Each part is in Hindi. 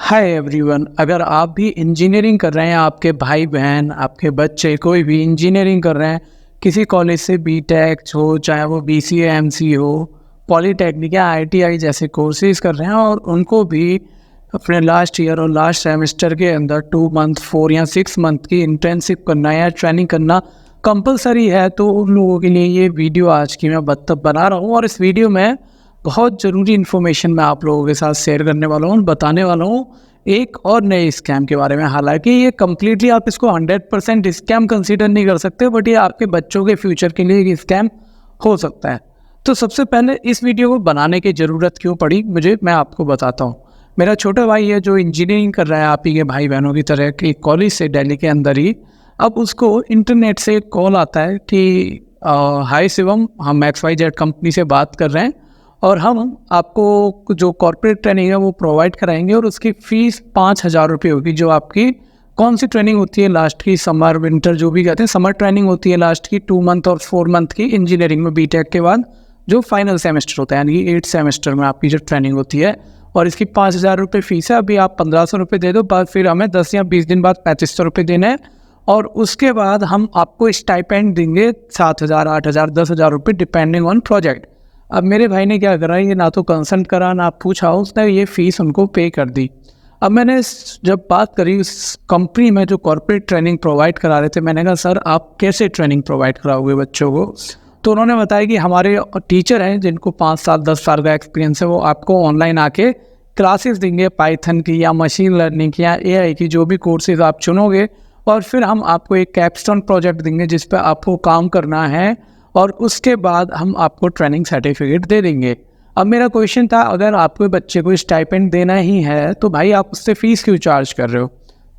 Hi everyone. अगर आप भी इंजीनियरिंग कर रहे हैं, आपके भाई बहन, आपके बच्चे कोई भी इंजीनियरिंग कर रहे हैं, किसी कॉलेज से बीटेक हो, चाहे वो बीसीए एमसी हो, पॉलीटेक्निक या आईटीआई जैसे कोर्सेज कर रहे हैं और उनको भी अपने लास्ट ईयर और लास्ट सेमेस्टर के अंदर 2 मंथ 4 या 6 मंथ की इंटर्नशिप करना या ट्रेनिंग करना कंपलसरी है, तो उन लोगों के लिए ये वीडियो आज की मैं बना रहा हूँ। और इस वीडियो में बहुत ज़रूरी इन्फॉर्मेशन मैं आप लोगों के साथ शेयर करने वाला हूँ, बताने वाला हूँ एक और नए स्कैम के बारे में। हालांकि ये कम्प्लीटली आप इसको 100% स्कैम कंसीडर नहीं कर सकते, बट ये आपके बच्चों के फ्यूचर के लिए एक स्कैम हो सकता है। तो सबसे पहले इस वीडियो को बनाने की ज़रूरत क्यों पड़ी मुझे, मैं आपको बताता हूँ। मेरा छोटा भाई है जो इंजीनियरिंग कर रहा है आप ही के भाई बहनों की तरह कि कॉलेज से दिल्ली के अंदर ही। अब उसको इंटरनेट से एक कॉल आता है कि हाय शिवम, हम XYZ कंपनी से बात कर रहे हैं और हम आपको जो कॉर्पोरेट ट्रेनिंग है वो प्रोवाइड कराएंगे और उसकी फ़ीस 5,000 रुपये होगी। जो आपकी कौन सी ट्रेनिंग होती है लास्ट की, समर विंटर जो भी कहते हैं, समर ट्रेनिंग होती है लास्ट की 2 मंथ और 4 मंथ की इंजीनियरिंग में बीटेक के बाद जो फाइनल सेमेस्टर होता है, यानी कि 8th सेमेस्टर में आपकी जो ट्रेनिंग होती है। और इसकी 5,000 रुपये फ़ीस है। अभी आप 1,500 रुपये दे दो, बाद फिर हमें 10 या 20 दिन बाद 3,500 रुपये देने हैं और उसके बाद हम आपको स्टाइपेंड देंगे 7,000, 8,000, 10,000 रुपये डिपेंडिंग ऑन प्रोजेक्ट। अब मेरे भाई ने क्या करा, ये ना तो कंसल्ट करा ना पूछा, उसने ये फ़ीस उनको पे कर दी। अब मैंने जब बात करी उस कंपनी में जो कॉर्पोरेट ट्रेनिंग प्रोवाइड करा रहे थे, मैंने कहा सर आप कैसे ट्रेनिंग प्रोवाइड कराओगे बच्चों को। तो उन्होंने बताया कि हमारे टीचर हैं जिनको 5 साल 10 साल का एक्सपीरियंस है, वो आपको ऑनलाइन आके क्लासेस देंगे पाइथन की या मशीन लर्निंग की या AI की, जो भी कोर्सेज आप चुनोगे। और फिर हम आपको एक कैपस्टोन प्रोजेक्ट देंगे जिस पर आपको काम करना है और उसके बाद हम आपको ट्रेनिंग सर्टिफिकेट दे देंगे। अब मेरा क्वेश्चन था, अगर आपके बच्चे को स्टाइपेंड देना ही है तो भाई आप उससे फ़ीस क्यों चार्ज कर रहे हो।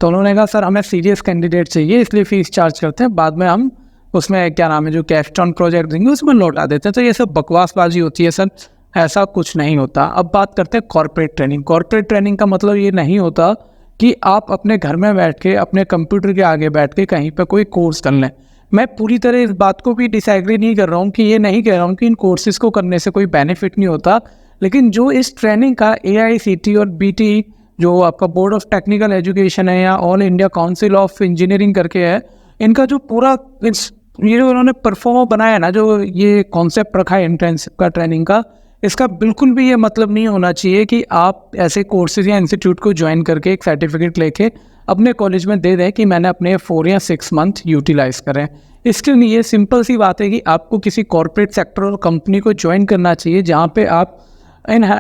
तो उन्होंने कहा सर हमें सीरियस कैंडिडेट चाहिए इसलिए फ़ीस चार्ज करते हैं, बाद में हम उसमें क्या नाम है जो कैपस्टोन प्रोजेक्ट देंगे उसमें लौटा देते हैं। तो ये सब बकवासबाजी होती है सर, ऐसा कुछ नहीं होता। अब बात करते हैं कॉर्पोरेट ट्रेनिंग। कॉर्पोरेट ट्रेनिंग का मतलब ये नहीं होता कि आप अपने घर में बैठ के अपने कंप्यूटर के आगे बैठ के कहीं पर कोई कोर्स कर लें। मैं पूरी तरह इस बात को भी डिसएग्री नहीं कर रहा हूँ कि ये नहीं कह रहा हूँ कि इन कोर्सेज को करने से कोई बेनिफिट नहीं होता, लेकिन जो इस ट्रेनिंग का AICTE और BT जो आपका बोर्ड ऑफ टेक्निकल एजुकेशन है या all India council of engineering करके है, इनका जो पूरा ये जो उन्होंने परफॉर्म बनाया है ना, जो ये कॉन्सेप्ट रखा है इंटर्नशिप का ट्रेनिंग का, इसका बिल्कुल भी ये मतलब नहीं होना चाहिए कि आप ऐसे कोर्सेज या इंस्टीट्यूट को ज्वाइन करके एक सर्टिफिकेट लेके अपने कॉलेज में दे दें कि मैंने अपने 4 या 6 मंथ यूटिलाइज़ करें। इसके लिए सिंपल सी बात है कि आपको किसी कॉर्पोरेट सेक्टर और कंपनी को ज्वाइन करना चाहिए जहाँ पे आप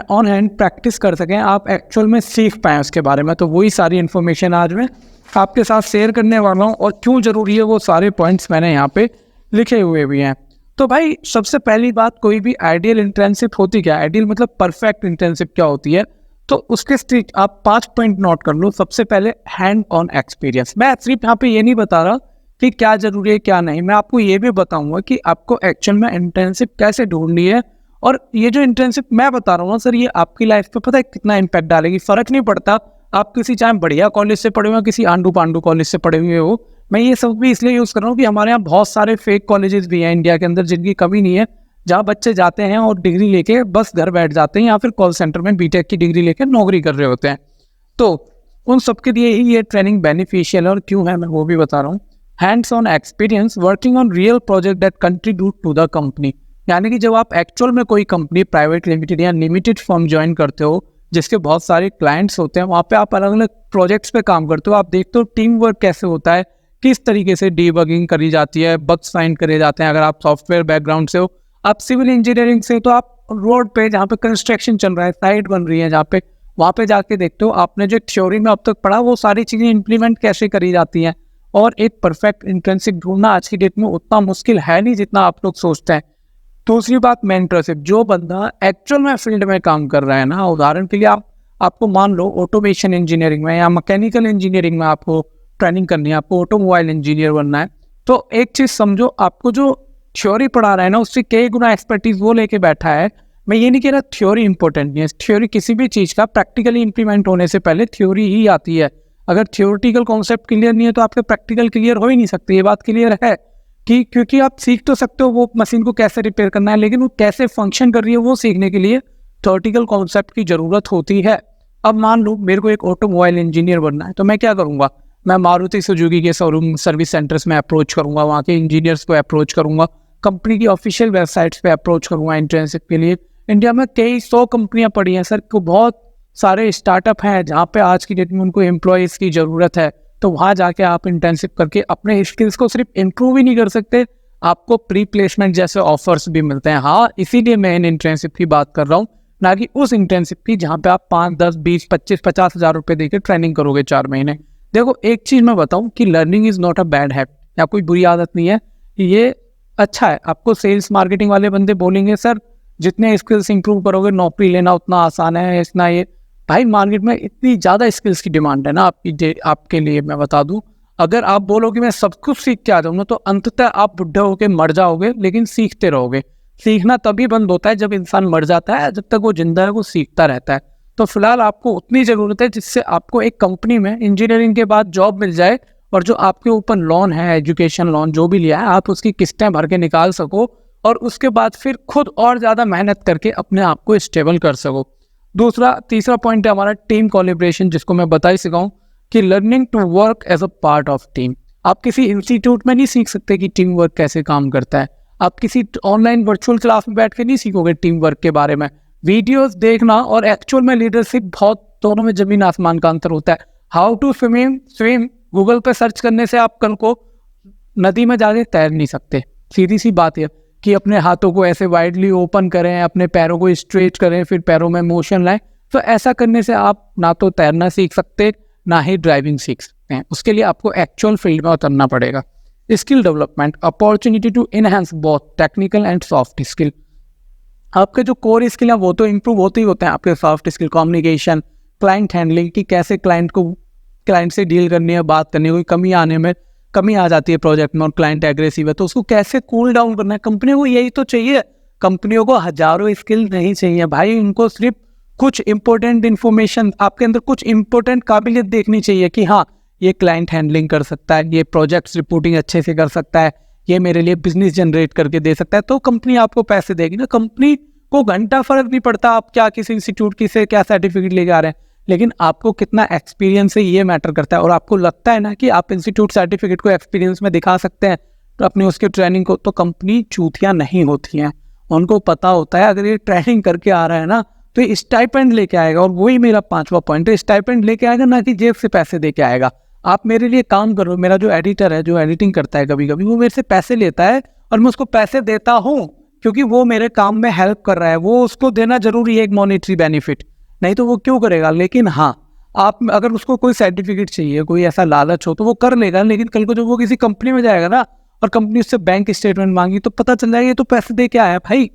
ऑन हैंड प्रैक्टिस कर सकें, आप एक्चुअल में सीख पाएँ उसके बारे में। तो वही सारी इन्फॉर्मेशन आज मैं आपके साथ शेयर करने वाला हूँ और क्यों ज़रूरी है वो सारे पॉइंट्स मैंने यहाँ पे लिखे हुए भी हैं। तो भाई सबसे पहली बात, कोई भी आइडियल इंटर्नशिप होती क्या है, आइडियल मतलब परफेक्ट इंटर्नशिप क्या होती है, तो उसके आप 5 पॉइंट नोट कर लो। सबसे पहले हैंड ऑन एक्सपीरियंस। मैं सिर्फ यहाँ पे ये नहीं बता रहा कि क्या ज़रूरी है क्या नहीं, मैं आपको ये भी बताऊंगा कि आपको एक्चुअल में इंटर्नशिप कैसे ढूंढनी है। और ये जो इंटर्नशिप मैं बता रहा हूँ ना सर, ये आपकी लाइफ पे पता है कितना इम्पैक्ट डालेगी। फ़र्क नहीं पड़ता आप किसी चाहे बढ़िया कॉलेज से पढ़े हुए हो, किसी आंडू पांडू कॉलेज से पढ़े हुए हो। मैं ये सब भी इसलिए यूज़ कर रहा हूँ कि हमारे यहाँ बहुत सारे फेक कॉलेजेस भी हैं इंडिया के अंदर जिनकी कमी नहीं है, जहाँ बच्चे जाते हैं और डिग्री लेके बस घर बैठ जाते हैं या फिर कॉल सेंटर में बीटेक की डिग्री लेके नौकरी कर रहे होते हैं। तो उन सबके लिए ही ये ट्रेनिंग बेनिफिशियल है और क्यों है मैं वो भी बता रहा हूँ। Hands on experience working on real project that contribute to the company, यानी कि जब आप एक्चुअल में कोई कंपनी प्राइवेट लिमिटेड या लिमिटेड फर्म ज्वाइन करते हो जिसके बहुत सारे क्लाइंट्स होते हैं, वहाँ पे आप अलग अलग प्रोजेक्ट्स पे काम करते हो, आप देखते हो टीम वर्क कैसे होता है, किस तरीके से डीबगिंग करी जाती है, बग्स फाइंड करे जाते हैं। अगर आप सॉफ्टवेयर बैकग्राउंड से हो, आप सिविल इंजीनियरिंग से, तो आप रोड पे जहाँ पे कंस्ट्रक्शन चल रहा है, साइट बन रही है जहाँ पे, वहाँ पे जाके देखते हो आपने जो थ्योरी में अब तक पढ़ा वो सारी चीज़ें इंप्लीमेंट कैसे करी जाती हैं। और एक परफेक्ट इंटर्नशिप ढूंढना आज की डेट में उतना मुश्किल है नहीं जितना आप लोग सोचते हैं। दूसरी बात, मेंटरशिप। जो बंदा एक्चुअल में फील्ड में काम कर रहा है ना, उदाहरण के लिए आपको मान लो ऑटोमेशन इंजीनियरिंग में या मैकेनिकल इंजीनियरिंग में आपको ट्रेनिंग करनी है, आपको ऑटोमोबाइल इंजीनियर बनना है, तो एक चीज़ समझो, आपको जो थ्योरी पढ़ा रहा है ना उससे कई गुना एक्सपर्टीज वो लेके बैठा है। मैं ये नहीं कह रहा थ्योरी इंपॉर्टेंट नहीं है, थ्योरी किसी भी चीज़ का प्रैक्टिकली इंप्लीमेंट होने से पहले थ्योरी ही आती है। अगर थ्योरेटिकल कॉन्सेप्ट क्लियर नहीं है तो आपके प्रैक्टिकल क्लियर हो ही नहीं सकते। ये बात क्लियर है कि क्योंकि आप सीख तो सकते हो वो मशीन को कैसे रिपेयर करना है, लेकिन वो कैसे फंक्शन कर रही है वो सीखने के लिए थ्योरेटिकल कॉन्सेप्ट की ज़रूरत होती है। अब मान लो मेरे को एक ऑटोमोबाइल इंजीनियर बनना है, तो मैं क्या करूँगा, मैं मारुति सुजुकी के शोरूम सर्विस सेंटर्स में अप्रोच करूँगा, वहाँ के इंजीनियर्स को अप्रोच करूँगा, कंपनी की ऑफिशियल वेबसाइट्स पे अप्रोच करूँगा इंटर्नशिप के लिए। इंडिया में कई 100 कंपनियाँ पड़ी हैं सर, को बहुत सारे स्टार्टअप हैं जहाँ पे आज की डेट में उनको एम्प्लॉयज़ की ज़रूरत है। तो वहाँ जाके आप इंटर्नशिप करके अपने स्किल्स को सिर्फ इम्प्रूव ही नहीं कर सकते, आपको प्री प्लेसमेंट जैसे ऑफर्स भी मिलते हैं। हाँ, इसीलिए मैं इन इंटर्नशिप की बात कर रहा हूँ, ना कि उस इंटर्नशिप की जहाँ पे आप 5, 10, 20, 25, 50 हज़ार रुपये देकर ट्रेनिंग करोगे 4 महीने। देखो एक चीज़ मैं बताऊँ कि learning is not a bad habit, या कोई बुरी आदत नहीं है, ये अच्छा है। आपको सेल्स मार्केटिंग वाले बंदे बोलेंगे सर जितने स्किल्स इंप्रूव करोगे नौकरी लेना उतना आसान है, इतना ये भाई मार्केट में इतनी ज़्यादा स्किल्स की डिमांड है ना आपके लिए। मैं बता दूं, अगर आप बोलो कि मैं सब कुछ सीख के आ जाऊँ ना, तो अंततः आप बुढ़े होके मर जाओगे, लेकिन सीखते रहोगे। सीखना तभी बंद होता है जब इंसान मर जाता है, जब तक वो जिंदा है वो सीखता रहता है। तो फिलहाल आपको उतनी ज़रूरत है जिससे आपको एक कंपनी में इंजीनियरिंग के बाद जॉब मिल जाए, और जो आपके ऊपर लोन है, एजुकेशन लोन जो भी लिया है, आप उसकी किस्तें भर के निकाल सको, और उसके बाद फिर खुद और ज़्यादा मेहनत करके अपने आप को स्टेबल कर सको। तीसरा पॉइंट है हमारा टीम कोलैबोरेशन, जिसको मैं बता ही सिखाऊं कि learning to work as a part of team. आप किसी इंस्टीट्यूट में नहीं सीख सकते कि टीम वर्क कैसे काम करता है। आप किसी ऑनलाइन वर्चुअल क्लास में बैठ के नहीं सीखोगे टीम वर्क के बारे में। वीडियोस देखना और एक्चुअल में लीडरशिप बहुत, दोनों में जमीन आसमान का अंतर होता है। हाउ टू स्विम गूगल पे सर्च करने से आप कल को नदी में जाके तैर नहीं सकते। सीधी सी बात है कि अपने हाथों को ऐसे वाइडली ओपन करें, अपने पैरों को स्ट्रेच करें, फिर पैरों में मोशन लाएं। तो ऐसा करने से आप ना तो तैरना सीख सकते, ना ही ड्राइविंग सीख सकते हैं। उसके लिए आपको एक्चुअल फील्ड में उतरना पड़ेगा। Skill development, opportunity to enhance both technical and soft skill. आपके जो कोर स्किल है वो तो इंप्रूव होते ही होते हैं। आपके soft skill, communication, client handling, कि कैसे क्लाइंट से डील करनी है, बात करनी है, कोई कमी आ जाती है प्रोजेक्ट में और क्लाइंट एग्रेसिव है, तो उसको कैसे कूल डाउन करना है। कंपनी को यही तो चाहिए। कंपनियों को हजारों स्किल नहीं चाहिए भाई, उनको सिर्फ कुछ इंपॉर्टेंट इन्फॉर्मेशन, आपके अंदर कुछ इंपॉर्टेंट काबिलियत देखनी चाहिए कि हाँ ये क्लाइंट हैंडलिंग कर सकता है, ये प्रोजेक्ट्स रिपोर्टिंग अच्छे से कर सकता है, ये मेरे लिए बिजनेस जनरेट करके दे सकता है, तो कंपनी आपको पैसे देगी ना। कंपनी को घंटा फर्क नहीं पड़ता आप क्या किसी इंस्टीट्यूट की से क्या सर्टिफिकेट लेके आ रहे हैं, लेकिन आपको कितना एक्सपीरियंस है ये मैटर करता है। और आपको लगता है ना कि आप इंस्टीट्यूट सर्टिफिकेट को एक्सपीरियंस में दिखा सकते हैं तो अपनी उसके ट्रेनिंग को, तो कंपनी चूतियाँ नहीं होती हैं। उनको पता होता है अगर ये ट्रेनिंग करके आ रहा है ना तो ये स्टाइपेंड लेके आएगा। और वही मेरा 5वां पॉइंट है, स्टाइपेंड लेके आएगा, ना कि जेब से पैसे दे के आएगा। आप मेरे लिए काम करो, मेरा जो एडिटर है जो एडिटिंग करता है कभी कभी, वो मेरे से पैसे लेता है और मैं उसको पैसे देता हूँ क्योंकि वो मेरे काम में हेल्प कर रहा है। वो उसको देना जरूरी है एक मॉनेटरी बेनिफिट, नहीं तो वो क्यों करेगा। लेकिन हाँ, आप अगर उसको कोई सर्टिफिकेट चाहिए, कोई ऐसा लालच हो तो वो कर लेगा, लेकिन कल को जब वो किसी कंपनी में जाएगा ना और कंपनी उससे बैंक स्टेटमेंट मांगी तो पता चल जाएगा ये तो पैसे दे के आया भाई,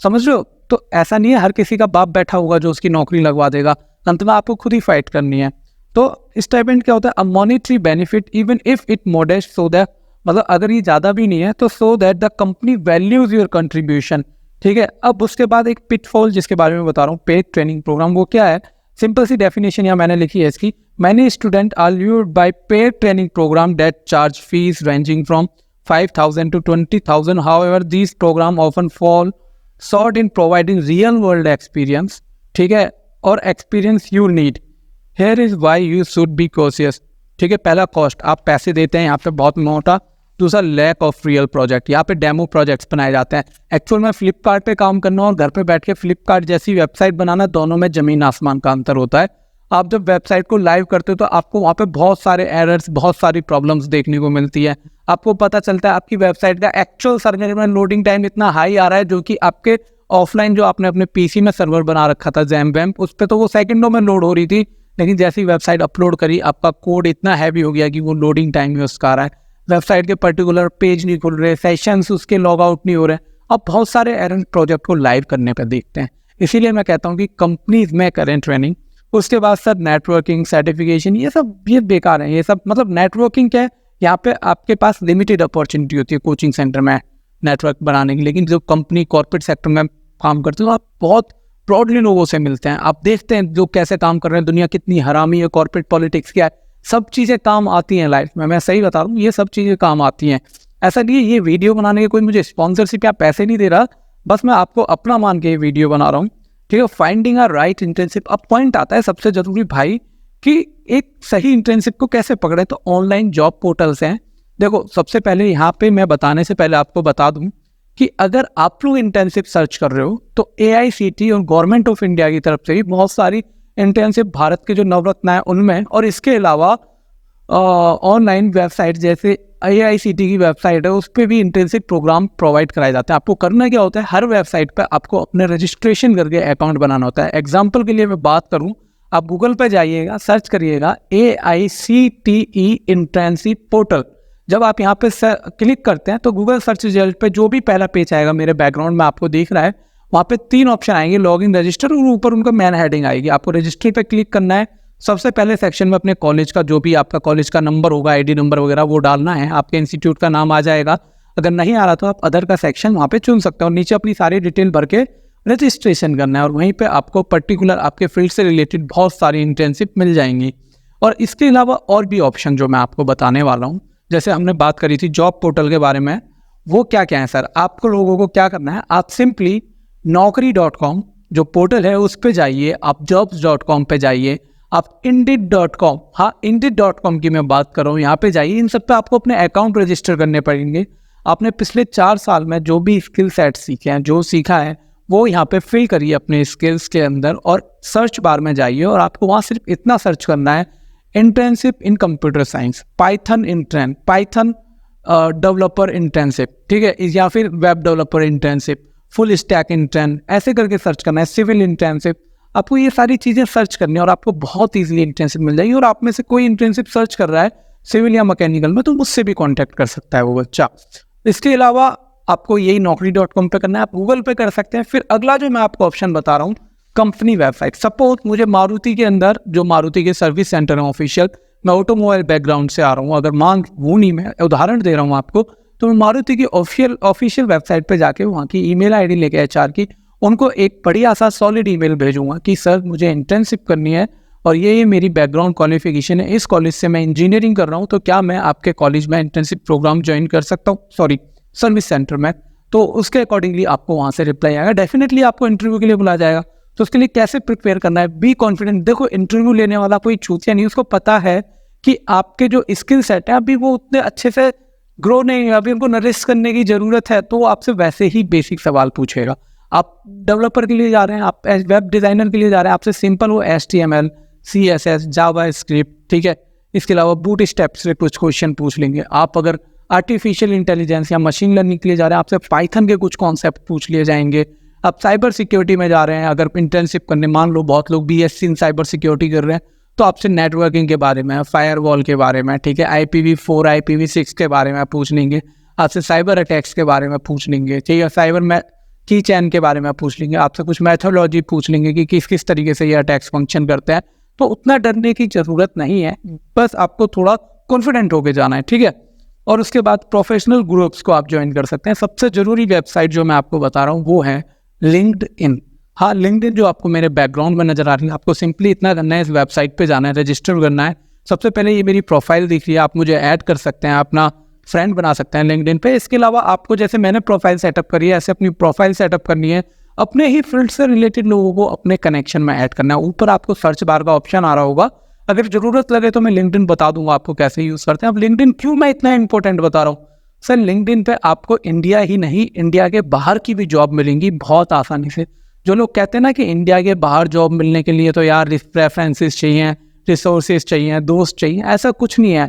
समझ रहे हो। तो ऐसा नहीं है हर किसी का बाप बैठा होगा जो उसकी नौकरी लगवा देगा, अंत में आपको खुद ही फाइट करनी है। तो स्टाइपेंड क्या होता है, a monetary benefit even if it modest, so that, मतलब अगर ये ज़्यादा भी नहीं है तो so that the company values your contribution. ठीक है, अब उसके बाद एक पिटफॉल जिसके बारे में बता रहा हूँ, पेड ट्रेनिंग प्रोग्राम। वो क्या है, सिंपल सी डेफिनेशन यहाँ मैंने लिखी है इसकी। Many student are lured by paid training program that charge fees ranging from 5,000 to 20,000. However, these program often fall short in providing real world experience, ठीक है, और experience you need. Here is why you should be cautious. ठीक है, पहला कॉस्ट, आप पैसे देते हैं यहाँ पे बहुत मोटा। दूसरा लैक ऑफ रियल प्रोजेक्ट, यहाँ पे डेमो प्रोजेक्ट्स बनाए जाते हैं। एक्चुअल में फ्लिपकार्ट पे काम करना और घर पे बैठ के फ्लिपकार्ट जैसी वेबसाइट बनाना, दोनों में जमीन आसमान का अंतर होता है। आप जब वेबसाइट को लाइव करते हो तो आपको वहाँ पे बहुत सारे एरर्स, बहुत सारी प्रॉब्लम्स देखने को मिलती है। आपको पता चलता है आपकी वेबसाइट का एक्चुअल सर्वर में लोडिंग टाइम इतना हाई आ रहा है, जो कि आपके ऑफलाइन जो आपने अपने पीसी में सर्वर बना रखा था जैम वैम, उस पर तो वो सेकंडों में लोड हो रही थी, लेकिन जैसी वेबसाइट अपलोड करी आपका कोड इतना हैवी हो गया कि वो लोडिंग टाइम में उसका आ रहा है, वेबसाइट के पर्टिकुलर पेज नहीं खुल रहे, सेशंस उसके लॉग आउट नहीं हो रहे। अब बहुत सारे एरर प्रोजेक्ट को लाइव करने पर देखते हैं। इसीलिए मैं कहता हूँ कि कंपनीज में करें ट्रेनिंग। उसके बाद सर नेटवर्किंग, सर्टिफिकेशन, ये बेकार है। ये सब मतलब नेटवर्किंग क्या है, यहाँ पे आपके पास लिमिटेड अपॉर्चुनिटी होती है कोचिंग सेंटर में नेटवर्क बनाने की, लेकिन जो कंपनी कॉर्पोरेट सेक्टर में काम करते हो आप बहुत ब्रॉडली लोगों से मिलते हैं। आप देखते हैं जो कैसे काम कर रहे हैं, दुनिया कितनी हरामी है, कॉर्पोरेट पॉलिटिक्स क्या है, सब चीज़ें काम आती हैं लाइफ में। मैं सही बता रहा हूँ, ये सब चीज़ें काम आती हैं। ऐसा नहीं है ये वीडियो बनाने के कोई मुझे स्पॉन्सरशिप या पैसे नहीं दे रहा, बस मैं आपको अपना मान के ये वीडियो बना रहा हूँ। ठीक है, फाइंडिंग अ राइट इंटर्नशिप। अब पॉइंट आता है सबसे जरूरी भाई कि एक सही इंटर्नशिप को कैसे पकड़े। तो ऑनलाइन जॉब पोर्टल्स हैं। देखो सबसे पहले यहाँ पे मैं बताने से पहले आपको बता दूं कि अगर आप लोग इंटर्नशिप सर्च कर रहे हो तो AICTE और गवर्नमेंट ऑफ इंडिया की तरफ से भी बहुत सारी इंटर्नशिप, भारत के जो नवरत्न है उनमें, और इसके अलावा ऑनलाइन वेबसाइट जैसे AICTE की वेबसाइट है उस पर भी इंटर्नशिप प्रोग्राम प्रोवाइड कराए जाते हैं। आपको करना क्या होता है, हर वेबसाइट पे आपको अपने रजिस्ट्रेशन करके अकाउंट बनाना होता है। एग्जाम्पल के लिए मैं बात करूं, आप गूगल पे जाइएगा, सर्च करिएगा AICTE इंटर्नशिप पोर्टल। जब आप यहाँ पे क्लिक करते हैं तो गूगल सर्च रिजल्ट पे जो भी पहला पेज आएगा, मेरे बैकग्राउंड में आपको दिख रहा है, वहाँ पे 3 ऑप्शन आएंगे, लॉगिन, रजिस्टर, और ऊपर उनका मेन हेडिंग आएगी। आपको रजिस्टर पे क्लिक करना है। सबसे पहले सेक्शन में अपने कॉलेज का, जो भी आपका कॉलेज का नंबर होगा, ID नंबर वगैरह, वो डालना है। आपके इंस्टीट्यूट का नाम आ जाएगा। अगर नहीं आ रहा तो आप अदर का सेक्शन वहाँ पे चुन सकते हो, और नीचे अपनी सारी डिटेल भर के रजिस्ट्रेशन करना है, और वहीं पे आपको पर्टिकुलर आपके फील्ड से रिलेटेड बहुत सारी इंटर्नशिप मिल जाएंगी। और इसके अलावा और भी ऑप्शन जो मैं आपको बताने वाला हूँ, जैसे हमने बात करी थी जॉब पोर्टल के बारे में, वो क्या क्या है सर। आपको लोगों को क्या करना है, आप सिंपली naukri.com जो पोर्टल है उस पे जाइए, आप jobs.com पे जाइए, आप indeed.com, हाँ indeed.com की मैं बात कर रहा हूँ, यहाँ पे जाइए। इन सब पे आपको अपने अकाउंट रजिस्टर करने पड़ेंगे। आपने पिछले 4 साल में जो भी स्किल सेट सीखे हैं, जो सीखा है, वो यहाँ पे फिल करिए अपने स्किल्स के अंदर, और सर्च बार में जाइए और आपको वहाँ सिर्फ इतना सर्च करना है, internship in computer science, Python developer internship, ठीक है, या फिर web developer internship, full stack intern, ऐसे करके सर्च करना है, सिविल इंटर्नशिप। आपको ये सारी चीज़ें सर्च करनी है और आपको बहुत ईजिली इंटर्नशिप मिल जाएगी। और आप में से कोई इंटर्नशिप सर्च कर रहा है सिविल या मैकेनिकल में, तो मुझसे भी कॉन्टैक्ट कर सकता है वो बच्चा। इसके अलावा आपको यही naukri.com पे करना है, आप गूगल पे कर सकते हैं। फिर अगला जो मैं आपको ऑप्शन बता रहा हूँ, कंपनी वेबसाइट। सपोज मुझे मारुति के अंदर, जो मारुति के सर्विस सेंटर है ऑफिशियल, मैं ऑटोमोबाइल बैकग्राउंड से आ रहा हूँ, अगर मान वो नहीं, मैं उदाहरण दे रहा हूँ आपको, तो मैं मारुति की ऑफिशियल वेबसाइट पे जाके वहाँ की ईमेल आईडी लेके HR की, उनको एक बढ़िया सा सॉलिड ईमेल भेजूंगा कि सर मुझे इंटर्नशिप करनी है और ये मेरी बैकग्राउंड क्वालिफिकेशन है, इस कॉलेज से मैं इंजीनियरिंग कर रहा हूँ, तो क्या मैं आपके कॉलेज में इंटर्नशिप प्रोग्राम ज्वाइन कर सकता हूँ, सॉरी सर्विस सेंटर में। तो उसके अकॉर्डिंगली आपको वहाँ से रिप्लाई आएगा, डेफिनेटली आपको इंटरव्यू के लिए बुलाया जाएगा। तो उसके लिए कैसे प्रिपेयर करना है, बी कॉन्फिडेंट। देखो इंटरव्यू लेने वाला कोई छूतिया नहीं, उसको पता है कि आपके जो स्किल सेट है अभी वो उतने अच्छे से ग्रो नहीं है, अभी उनको नरिश करने की ज़रूरत है, तो वो आपसे वैसे ही बेसिक सवाल पूछेगा। आप डेवलपर के लिए जा रहे हैं, आप वेब डिज़ाइनर के लिए जा रहे हैं, आपसे सिंपल वो HTML, CSS, जावा स्क्रिप्ट, ठीक है, इसके अलावा बूट स्टेप से कुछ क्वेश्चन पूछ लेंगे। आप अगर आर्टिफिशियल इंटेलिजेंस या मशीन लर्निंग के लिए जा रहे हैं, आपसे पाइथन के कुछ कॉन्सेप्ट पूछ लिए जाएंगे। आप साइबर सिक्योरिटी में जा रहे हैं, अगर इंटर्नशिप करने, मान लो बहुत लोग BSc इन साइबर सिक्योरिटी कर रहे हैं, तो आपसे नेटवर्किंग के बारे में, फायरवॉल के बारे में, ठीक है, IPv4 IPv6 के बारे में पूछ लेंगे, आपसे साइबर अटैक्स के बारे में पूछ लेंगे, ठीक है, साइबर में की चैन के बारे में पूछ लेंगे, आपसे कुछ मैथोलॉजी पूछ लेंगे कि किस किस तरीके से ये अटैक्स फंक्शन करते हैं। तो उतना डरने की ज़रूरत नहीं है, बस आपको थोड़ा कॉन्फिडेंट होके जाना है, ठीक है। और उसके बाद प्रोफेशनल ग्रुप्स को आप ज्वाइन कर सकते हैं। सबसे ज़रूरी वेबसाइट जो मैं आपको बता रहा हूँ वो है लिंक्डइन। हाँ, लिंक्डइन जो आपको मेरे बैकग्राउंड में नजर आ रही है, आपको सिंपली इतना करना है, इस वेबसाइट पे जाना है, रजिस्टर करना है। सबसे पहले ये मेरी प्रोफाइल दिख रही है, आप मुझे ऐड कर सकते हैं, अपना फ्रेंड बना सकते हैं लिंक्डइन पे। इसके अलावा आपको जैसे मैंने प्रोफाइल सेटअप करी है, ऐसे अपनी प्रोफाइल सेटअप करनी है, अपने ही फील्ड से रिलेटेड लोगों को अपने कनेक्शन में ऐड करना है। ऊपर आपको सर्च बार का ऑप्शन आ रहा होगा, अगर ज़रूरत लगे तो मैं लिंक्डइन बता दूंगा आपको कैसे यूज़ करते हैं। अब लिंक्डइन क्यों मैं इतना इंपॉर्टेंट बता रहा हूँ सर, लिंक्डइन पे आपको इंडिया ही नहीं, इंडिया के बाहर की भी जॉब मिलेंगी बहुत आसानी से। जो लोग कहते हैं ना कि इंडिया के बाहर जॉब मिलने के लिए तो यार रेफरेंसेस चाहिए, रिसोर्सेज चाहिए, दोस्त चाहिए, ऐसा कुछ नहीं है।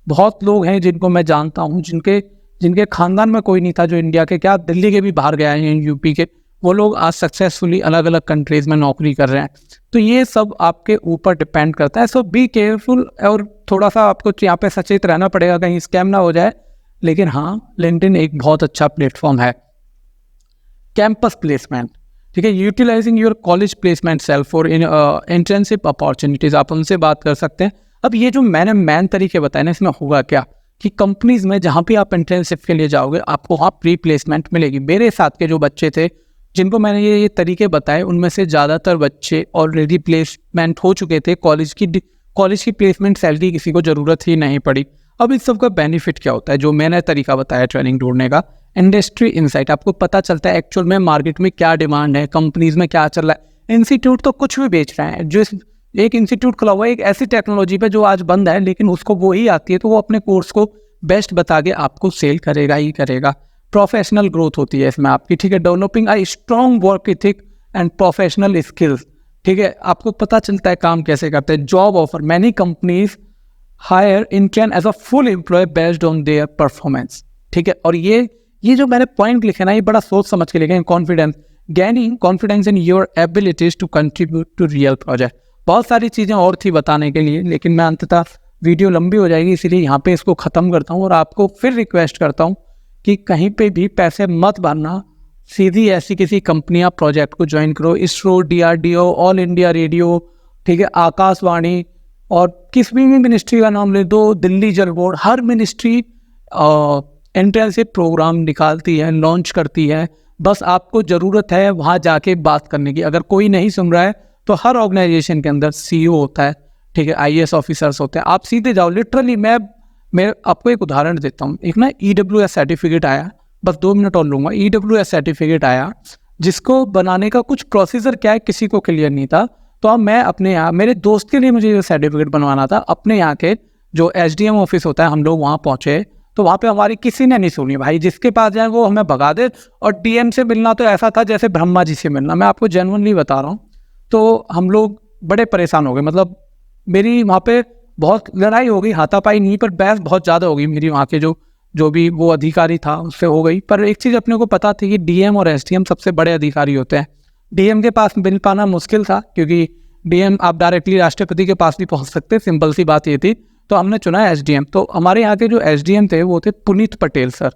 बहुत लोग हैं जिनको मैं जानता हूँ, जिनके खानदान में कोई नहीं था, जो इंडिया के क्या दिल्ली के भी बाहर गए हैं, UP के, वो लोग आज सक्सेसफुली अलग अलग कंट्रीज़ में नौकरी कर रहे हैं। तो ये सब आपके ऊपर डिपेंड करता है। सो बी केयरफुल, और थोड़ा सा आपको यहाँ पे सचेत रहना पड़ेगा कहीं स्कैम ना हो जाए। लेकिन हाँ, लिंक्डइन एक बहुत अच्छा प्लेटफॉर्म है। कैंपस प्लेसमेंट, ठीक है, utilising your college placement cell for internship opportunities, आप उनसे बात कर सकते हैं। अब ये जो मैंने मैन तरीके बताए ना, इसमें होगा क्या कि कंपनीज़ में जहाँ भी आप इंटर्नशिप के लिए जाओगे, आपको वहाँ प्री प्लेसमेंट मिलेगी। मेरे साथ के जो बच्चे थे जिनको मैंने ये तरीके बताए, उनमें से ज़्यादातर बच्चे ऑलरेडी प्लेसमेंट हो चुके थे। कॉलेज की प्लेसमेंट सैलरी किसी को ज़रूरत ही नहीं पड़ी। अब इस सब का बेनिफिट क्या होता है, जो मैंने तरीका बताया ट्रेनिंग ढूंढने का, इंडस्ट्री इनसाइट, आपको पता चलता है एक्चुअल में मार्केट में क्या डिमांड है, कंपनीज में क्या चल रहा है। इंस्टीट्यूट तो कुछ भी बेच रहे हैं। जो एक इंस्टीट्यूट खुला हुआ है एक ऐसी टेक्नोलॉजी पे जो आज बंद है, लेकिन उसको वो ही आती है, तो वो अपने कोर्स को बेस्ट बता के आपको सेल करेगा ही करेगा। प्रोफेशनल ग्रोथ होती है इसमें आपकी, ठीक है। Developing a strong work ethic and professional skills, ठीक है। आपको पता चलता है काम कैसे करते हैं। Job offer, many companies hire intern as a full employ based on their performance, ठीक है। और ये जो मैंने पॉइंट लिखे ना, ये बड़ा सोच समझ के लिखे हैं। Confidence, gaining confidence in your abilities to contribute to real project. बहुत सारी चीज़ें और थी बताने के लिए, लेकिन मैं अंततः वीडियो लंबी हो जाएगी, इसलिए यहाँ पे इसको ख़त्म करता हूँ। और आपको फिर रिक्वेस्ट करता हूँ कि कहीं पे भी पैसे मत भरना, सीधी ऐसी किसी कंपनी या प्रोजेक्ट को ज्वाइन करो। ISRO, DRDO, all India radio, ठीक है, आकाशवाणी, और किसी भी मिनिस्ट्री का नाम ले दो, दिल्ली जल बोर्ड, हर मिनिस्ट्री एंट्रेंसशिप प्रोग्राम निकालती है, लॉन्च करती है। बस आपको ज़रूरत है वहाँ जाके बात करने की। अगर कोई नहीं सुन रहा है तो हर ऑर्गेनाइजेशन के अंदर CEO होता है, ठीक है, IAS ऑफिसर्स होते हैं। आप सीधे जाओ, लिटरली मैं आपको एक उदाहरण देता हूँ। एक ना EWS सर्टिफिकेट आया, बस 2 मिनट और लूँगा। EWS सर्टिफिकेट आया जिसको बनाने का कुछ प्रोसीजर क्या है किसी को क्लियर नहीं था। तो अब मैं अपने यहाँ, मेरे दोस्त के लिए मुझे ये सर्टिफिकेट बनवाना था। अपने यहाँ के जो SDM ऑफिस होता है, हम लोग वहाँ पहुँचे, तो वहाँ पे हमारी किसी ने नहीं सुनी भाई। जिसके पास जाए वो हमें भगा दे। और DM से मिलना तो ऐसा था जैसे ब्रह्मा जी से मिलना, मैं आपको जेन्युइनली बता रहा हूँ। तो हम लोग बड़े परेशान हो गए। मतलब मेरी वहाँ पे बहुत लड़ाई हो गई, हाथापाई नहीं पर बहस बहुत ज़्यादा हो गई मेरी वहाँ के जो भी वो अधिकारी था उससे हो गई। पर एक चीज़ अपने को पता थी कि DM और SDM सबसे बड़े अधिकारी होते हैं। DM के पास मिल पाना मुश्किल था, क्योंकि DM आप डायरेक्टली राष्ट्रपति के पास भी पहुँच सकते, सिंपल सी बात ये थी। तो हमने चुना SDM। तो हमारे यहाँ के जो SDM थे वो थे पुनीत पटेल सर।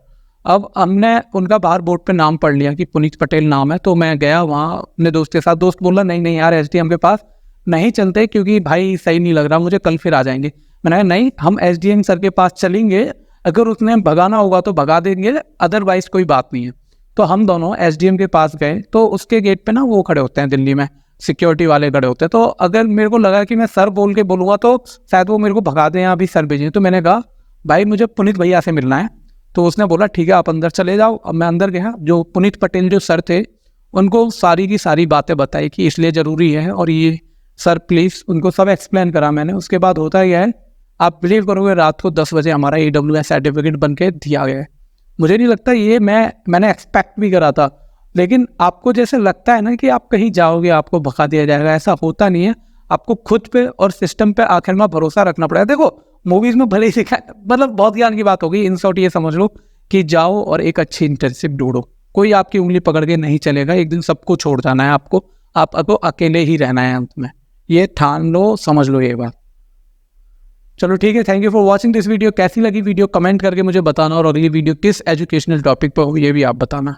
अब हमने उनका बाहर बोर्ड पे नाम पढ़ लिया कि पुनीत पटेल नाम है। तो मैं गया वहाँ अपने दोस्त के साथ। दोस्त बोला नहीं नहीं यार, SDM के पास नहीं चलते, क्योंकि भाई सही नहीं लग रहा मुझे, कल फिर आ जाएंगे। मैंने कहा नहीं, हम SDM सर के पास चलेंगे, अगर उसने भगाना होगा तो भगा देंगे, अदरवाइज कोई बात नहीं है। तो हम दोनों SDM के पास गए। तो उसके गेट पे ना वो खड़े होते हैं, दिल्ली में सिक्योरिटी वाले खड़े होते हैं। तो अगर मेरे को लगा कि मैं सर बोल के बोलूँगा तो शायद वो मेरे को भगा दें या अभी सर भेजें। तो मैंने कहा भाई मुझे पुनीत भैया से मिलना है। तो उसने बोला ठीक है आप अंदर चले जाओ। अब मैं अंदर गया। जो पुनीत पटेल जो सर थे, उनको सारी की सारी बातें बताई कि इसलिए ज़रूरी है, और ये सर प्लीज़, उनको सब एक्सप्लेन करा मैंने। उसके बाद होता ही है, आप बिलीव करोगे, रात को 10 बजे हमारा EWS सर्टिफिकेट बन के दिया गया है। मुझे नहीं लगता ये मैंने एक्सपेक्ट भी करा था। लेकिन आपको जैसे लगता है ना कि आप कहीं जाओगे आपको भगा दिया जाएगा, ऐसा होता नहीं है। आपको खुद पे और सिस्टम पे आखिर में भरोसा रखना पड़ेगा। देखो मूवीज़ में भले ही सिखा, मतलब बहुत ज्ञान की बात होगी। इन शॉर्ट ये समझ लो कि जाओ और एक अच्छी इंटर्नशिप ढूंढो। कोई आपकी उंगली पकड़ के नहीं चलेगा, एक दिन सबको छोड़ जाना है आपको अकेले ही रहना है अंत में। ये ठान लो, समझ लो ये बात। चलो ठीक है, thank you for watching this video. कैसी लगी वीडियो कमेंट करके मुझे बताना, और अगली वीडियो किस एजुकेशनल टॉपिक पर हो ये भी आप बताना।